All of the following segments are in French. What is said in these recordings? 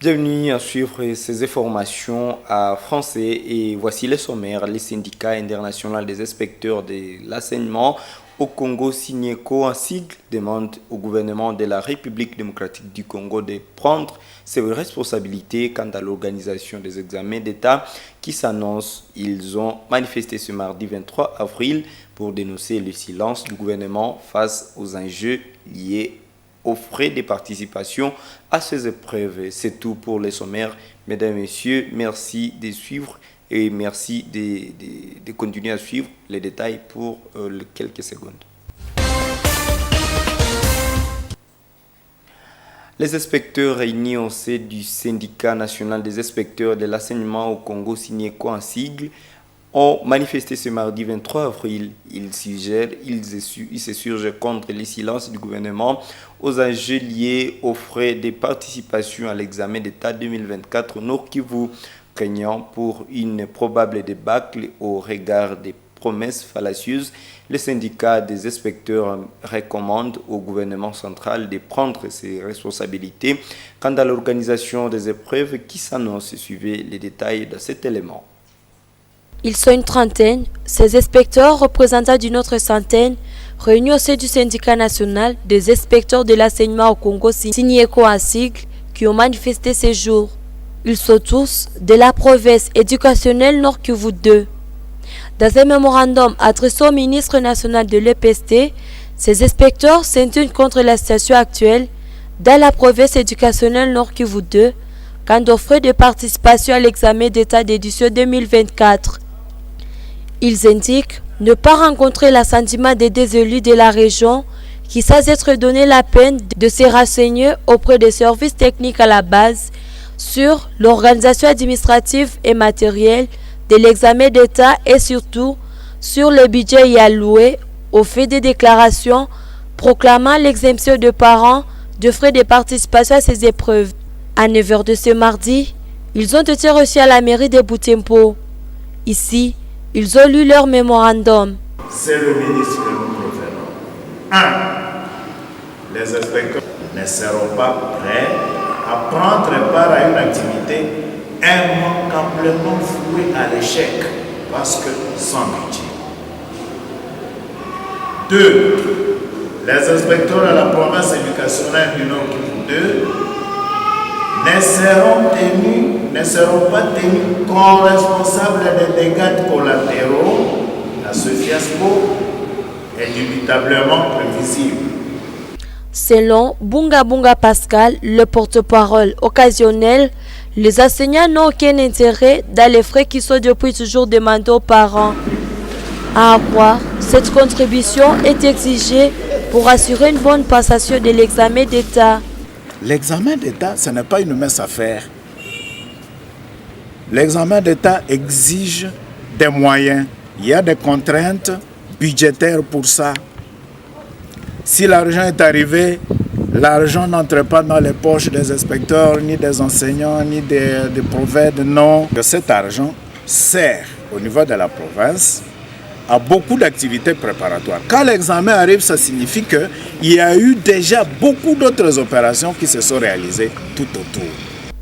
Bienvenue à suivre ces informations à français et voici les sommaires. Les syndicats internationaux des inspecteurs de l'enseignement au Congo, SYNIECO, en sigle, demandent au gouvernement de la République démocratique du Congo de prendre ses responsabilités quant à l'organisation des examens d'État qui s'annoncent. Ils ont manifesté ce mardi 23 avril pour dénoncer le silence du gouvernement face aux enjeux liés aux frais de participation à ces épreuves. C'est tout pour les sommaires. Mesdames et messieurs, merci de suivre et merci de continuer à suivre les détails pour quelques secondes. Les inspecteurs réunis au sein du syndicat national des inspecteurs de l'enseignement au Congo, SYNIECO en sigle, ont manifesté ce mardi 23 avril. Ils s'insurgent contre le silence du gouvernement aux enjeux liés aux frais de participation à l'examen d'État 2024 au Nord Kivu, craignant pour une probable débâcle au regard des promesses fallacieuses. Le syndicat des inspecteurs recommande au gouvernement central de prendre ses responsabilités quant à l'organisation des épreuves qui s'annoncent. Suivez les détails de cet élément. Ils sont une trentaine, ces inspecteurs représentant d'une autre centaine, réunis au sein du syndicat national des inspecteurs de l'enseignement au Congo, SYNIECO en sigle, qui ont manifesté ces jours. Ils sont tous de la province éducationnelle Nord Kivu 2. Dans un mémorandum adressé au ministre national de l'EPST, ces inspecteurs s'indignent contre la situation actuelle dans la province éducationnelle Nord Kivu 2 quant aux frais de participation à l'examen d'État d'édition 2024. Ils indiquent ne pas rencontrer l'assentiment des élus de la région qui, sans être donné la peine de se renseigner auprès des services techniques à la base sur l'organisation administrative et matérielle de l'examen d'État et surtout sur le budget y alloué au fait des déclarations proclamant l'exemption de parents de frais de participation à ces épreuves. À 9h de ce mardi, ils ont été reçus à la mairie de Butembo. Ici, ils ont lu leur mémorandum. C'est le ministre que nous préférons. 1. Les inspecteurs ne seront pas prêts à prendre part à une activité immanquablement vouée à l'échec parce que sans budget. 2. Les inspecteurs de la province éducationnelle du Nord Kivu 2 ne seront pas tenus comme responsables des dégâts collatéraux. Ce fiasco est indubitablement prévisible. Selon Bunga Bunga Pascal, le porte-parole occasionnel, les enseignants n'ont aucun intérêt dans les frais qui sont depuis toujours demandés aux parents. À croire, cette contribution est exigée pour assurer une bonne passation de l'examen d'État. L'examen d'État, ce n'est pas une mince affaire. L'examen d'État exige des moyens. Il y a des contraintes budgétaires pour ça. Si l'argent est arrivé, l'argent n'entre pas dans les poches des inspecteurs, ni des enseignants, ni des prophètes. Non. Cet argent sert au niveau de la province à beaucoup d'activités préparatoires. Quand l'examen arrive, ça signifie qu'il y a eu déjà beaucoup d'autres opérations qui se sont réalisées tout autour.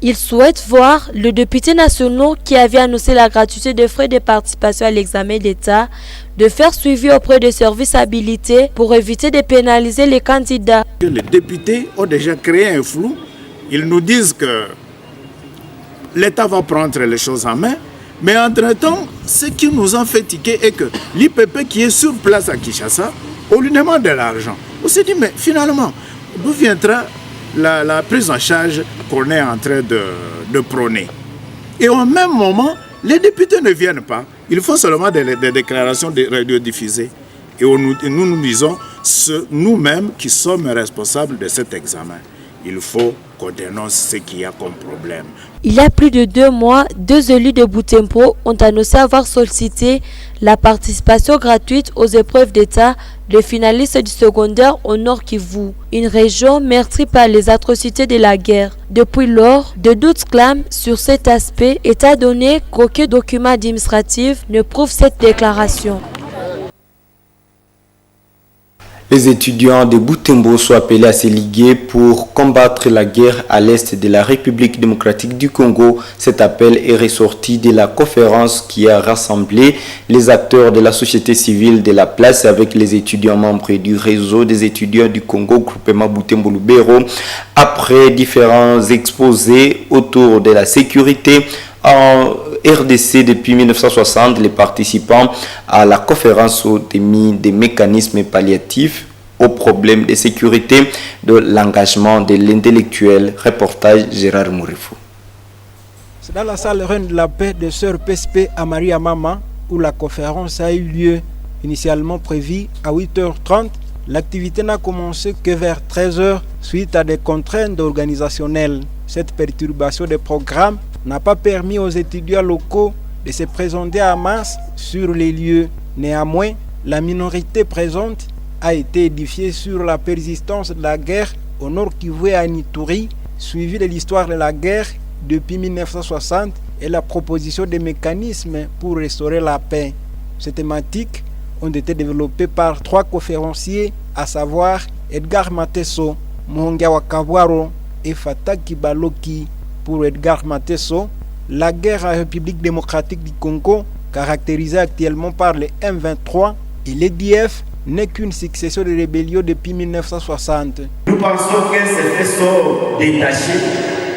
Ils souhaitent voir le député national qui avait annoncé la gratuité des frais de participation à l'examen d'État de faire suivi auprès des services habilités pour éviter de pénaliser les candidats. Les députés ont déjà créé un flou. Ils nous disent que l'État va prendre les choses en main. Mais entre-temps, ce qui nous a fait tiquer est que l'IPP qui est sur place à Kinshasa, on lui demande de l'argent. On s'est dit, mais finalement, d'où viendra la prise en charge qu'on est en train de prôner? Et au même moment, les députés ne viennent pas. Ils font seulement des déclarations radiodiffusées. Et nous disons, nous-mêmes qui sommes responsables de cet examen, il faut qu'on dénonce ce qu'il y a comme problème. Il y a plus de 2 mois, 2 élus de Butembo ont annoncé avoir sollicité la participation gratuite aux épreuves d'État de finalistes du secondaire au Nord Kivu, une région meurtrie par les atrocités de la guerre. Depuis lors, de doutes clament sur cet aspect, étant donné qu'aucun document administratif ne prouve cette déclaration. Les étudiants de Butembo sont appelés à se liguer pour combattre la guerre à l'est de la République démocratique du Congo. Cet appel est ressorti de la conférence qui a rassemblé les acteurs de la société civile de la place avec les étudiants membres du réseau des étudiants du Congo, groupement Butembo Lubero, après différents exposés autour de la sécurité. En RDC, depuis 1960, les participants à la conférence ont émis des mécanismes palliatifs aux problèmes de sécurité de l'engagement de l'intellectuel. Reportage Gérard Mourifou. C'est dans la salle Reine de la Paix de Sœur PSP à Maria Mama où la conférence a eu lieu. Initialement prévue à 8h30, l'activité n'a commencé que vers 13h suite à des contraintes organisationnelles. Cette perturbation des programmes n'a pas permis aux étudiants locaux de se présenter en masse sur les lieux. Néanmoins, la minorité présente a été édifiée sur la persistance de la guerre au Nord Kivu et à Ituri, suivi de l'histoire de la guerre depuis 1960 et la proposition des mécanismes pour restaurer la paix. Ces thématiques ont été développées par 3 conférenciers, à savoir Edgar Mateso, Muhongia Wakabwaro et Fatah Kibaloki. Pour Edgar Mateso, la guerre en République démocratique du Congo, caractérisée actuellement par les M23 et l'EDF, n'est qu'une succession de rébellions depuis 1960. Nous pensons que ces faits sont détachés,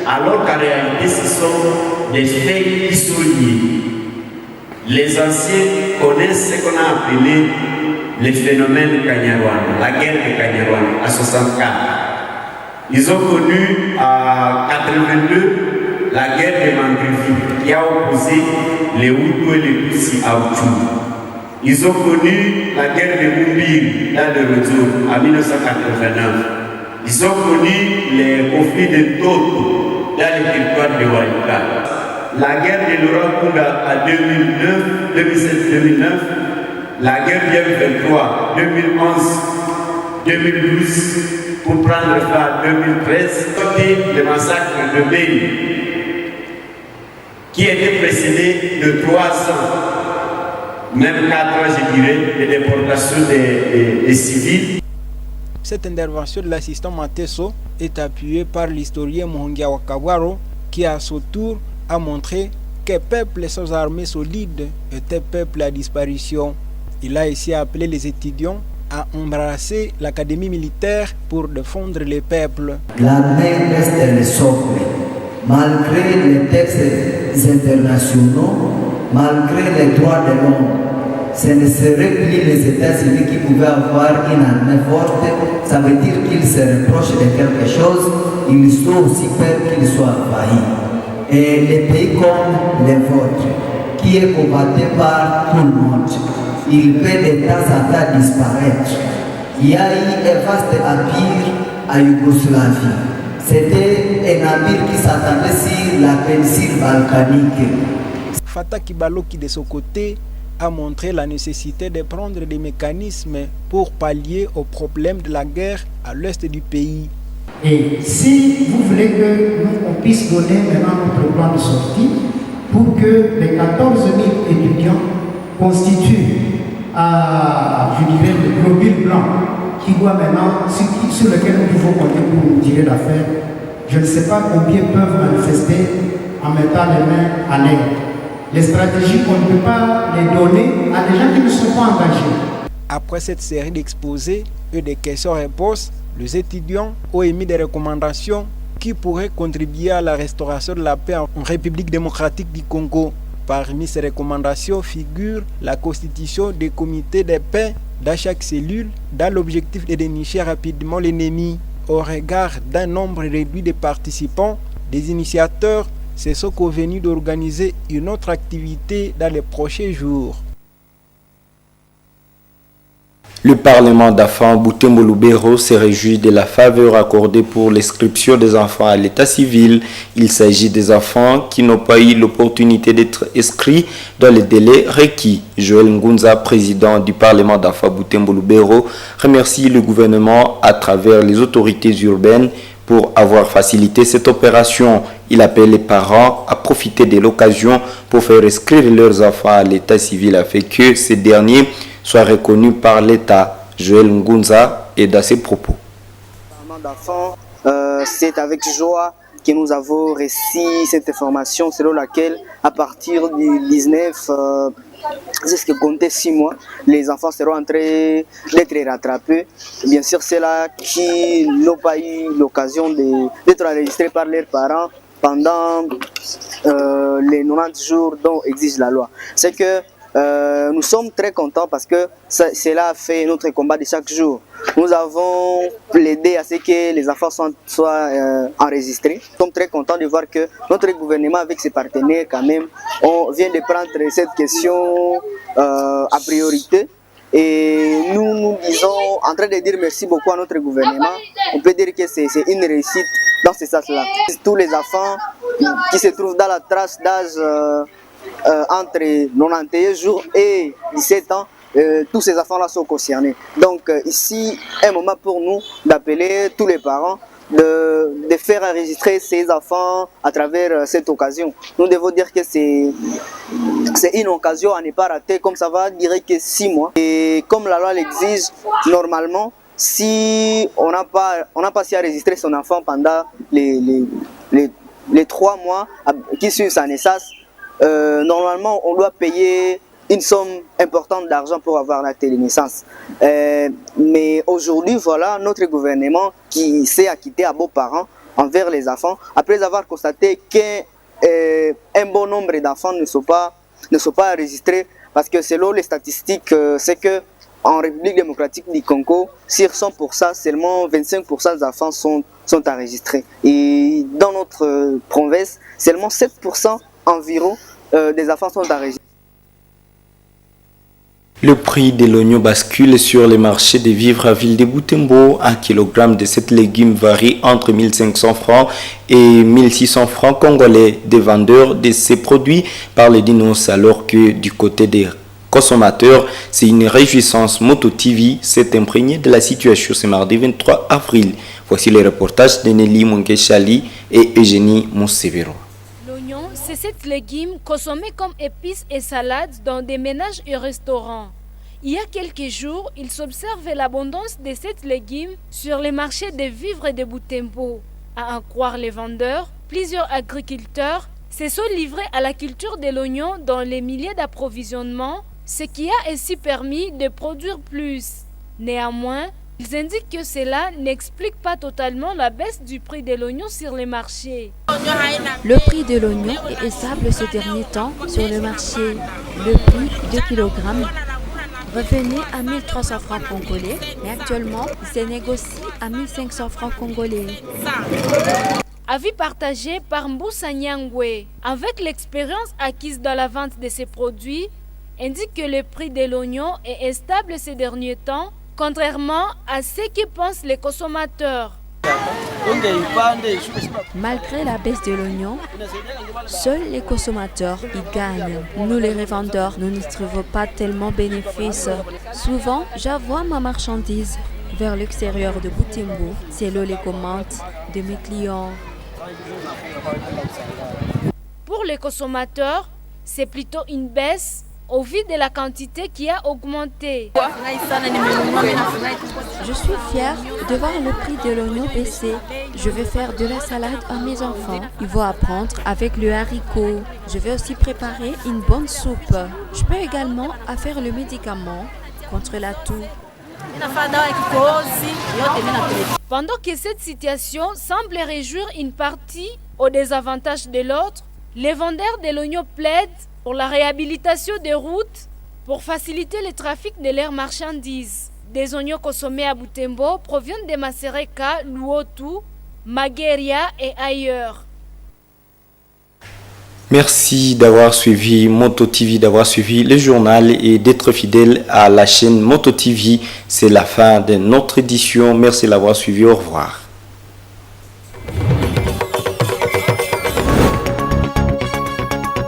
alors qu'en réalité ce sont des faits qui sont liés. Les anciens connaissent ce qu'on a appelé le phénomène Kanyarwanda, la guerre de Kanyarwanda à 64. Ils ont connu à 82 la guerre de Mangrevi qui a opposé les Hutus et les Tutsis à Utsu. Ils ont connu la guerre de Mumbiri dans le retour en 1989. Ils ont connu les conflits de Toto dans le territoire de Waïka. La guerre de Laurent Kunda en 2007-2009. La guerre de 23, 2011, 2012. Pour prendre fin en 2013, le massacre de Beni, qui était précédé de 300, même 4 ans, je dirais, de déportation des civils. Cette intervention de l'assistant Mateso est appuyée par l'historien Muhongia Wakabwaro, qui à son tour a montré que peuple sans armée solide était peuple à disparition. Il a ici appelé les étudiants à embrasser l'académie militaire pour défendre les peuples. L'armée reste le socle. Malgré les textes internationaux, malgré les droits de l'homme, ce ne serait plus les États-Unis qui pouvaient avoir une armée forte. Ça veut dire qu'ils se reprochent de quelque chose. Ils sont aussi peur qu'ils soient envahis. Et les pays comme les vôtres, qui est combattu par tout le monde, il peut de temps en temps disparaître. Il y a eu un vaste empire à Yougoslavie. C'était un empire qui s'attendait sur la péninsule balkanique. Fatah Kibaloki, de son côté, a montré la nécessité de prendre des mécanismes pour pallier aux problèmes de la guerre à l'est du pays. Et si vous voulez que nous on puisse donner maintenant notre plan de sortie pour que les 14 000 étudiants constituent je dirais le globule blanc qui doit maintenant, sur lequel nous pouvons compter pour nous tirer l'affaire. Je ne sais pas combien peuvent manifester en mettant les mains à l'air. Les stratégies qu'on ne peut pas les donner à des gens qui ne sont pas engagés. Après cette série d'exposés et de questions-réponses, les étudiants ont émis des recommandations qui pourraient contribuer à la restauration de la paix en République démocratique du Congo. Parmi ces recommandations figure la constitution des comités de paix dans chaque cellule dans l'objectif de dénicher rapidement l'ennemi. Au regard d'un nombre réduit de participants, des initiateurs se sont convenus d'organiser une autre activité dans les prochains jours. Le Parlement d'Afan Butembo Lubero se réjouit de la faveur accordée pour l'inscription des enfants à l'état civil. Il s'agit des enfants qui n'ont pas eu l'opportunité d'être inscrits dans les délais requis. Joël Ngunza, président du Parlement d'Afan Butembo Lubero, remercie le gouvernement à travers les autorités urbaines pour avoir facilité cette opération. Il appelle les parents à profiter de l'occasion pour faire inscrire leurs enfants à l'état civil afin que ces derniers soit reconnu par l'État. Joël Ngunza est à ses propos. D'enfants, c'est avec joie que nous avons reçu cette information selon laquelle à partir du 19 jusqu'à compter 6 mois, les enfants seront en train d'être rattrapés. Bien sûr, c'est là qui n'ont pas eu l'occasion d'être enregistrés par leurs parents pendant les 90 jours dont exige la loi. C'est que nous sommes très contents parce que cela a fait notre combat de chaque jour. Nous avons plaidé à ce que les enfants soient enregistrés. Nous sommes très contents de voir que notre gouvernement avec ses partenaires quand même, on vient de prendre cette question à priorité. Et nous disons, en train de dire merci beaucoup à notre gouvernement. On peut dire que c'est une réussite dans ce sens-là. Tous les enfants qui se trouvent dans la tranche d'âge entre 91 jours et 17 ans, tous ces enfants-là sont concernés. Donc ici, un moment pour nous d'appeler tous les parents de faire enregistrer ces enfants à travers cette occasion. Nous devons dire que c'est une occasion à ne pas rater, comme ça va durer que 6 mois. Et comme la loi l'exige, normalement, si on n'a pas su enregistrer son enfant pendant les 3 mois qui suivent sa naissance, normalement on doit payer une somme importante d'argent pour avoir la télénaissance. Mais aujourd'hui, voilà notre gouvernement qui s'est acquitté à beaux parents envers les enfants, après avoir constaté qu'un bon nombre d'enfants ne sont pas enregistrés, parce que selon les statistiques, c'est que en République démocratique du Congo, sur 100%, seulement 25% des enfants sont enregistrés. Et dans notre province, seulement 7% environ des enfants sont enregistrés. Le prix de l'oignon bascule sur les marchés des vivres à Ville de Butembo. Un kilogramme de cette légume varie entre 1500 francs et 1600 francs congolais. Des vendeurs de ces produits parlent d'innocence, alors que du côté des consommateurs, c'est une réjouissance. Moto TV s'est imprégné de la situation ce mardi 23 avril. Voici les reportages de Nelly Mongeshali et Eugénie Monsevero. C'est cette légume consommée comme épice et salade dans des ménages et restaurants. Il y a quelques jours, il s'observe l'abondance de cette légume sur les marchés des vivres de Butembo. À en croire les vendeurs, plusieurs agriculteurs se sont livrés à la culture de l'oignon dans les milliers d'approvisionnements, ce qui a ainsi permis de produire plus. Néanmoins, ils indiquent que cela n'explique pas totalement la baisse du prix de l'oignon sur les marchés. Le prix de l'oignon est stable ces derniers temps sur le marché. Le prix de kilogramme revenait à 1300 francs congolais, mais actuellement, il se négocie à 1500 francs congolais. Avis partagé par Mboussa Nyangwe. Avec l'expérience acquise dans la vente de ces produits, indique que le prix de l'oignon est stable ces derniers temps, contrairement à ce que pensent les consommateurs. Malgré la baisse de l'oignon, seuls les consommateurs y gagnent. Nous les revendeurs, nous ne trouvons pas tellement bénéfice. Souvent, j'envoie ma marchandise vers l'extérieur de Butembo. C'est là les commandes de mes clients. Pour les consommateurs, c'est plutôt une baisse au vu de la quantité qui a augmenté. Je suis fière de voir le prix de l'oignon baisser. Je vais faire de la salade à mes enfants. Ils vont apprendre avec le haricot. Je vais aussi préparer une bonne soupe. Je peux également faire le médicament contre la toux. Pendant que cette situation semble réjouir une partie au désavantage de l'autre, les vendeurs de l'oignon plaident pour la réhabilitation des routes pour faciliter le trafic de leurs marchandises. Des oignons consommés à Butembo proviennent de Masereka, Luotu, Mageria et ailleurs. Merci d'avoir suivi Moto TV, d'avoir suivi le journal et d'être fidèle à la chaîne Moto TV. C'est la fin de notre édition. Merci d'avoir suivi. Au revoir.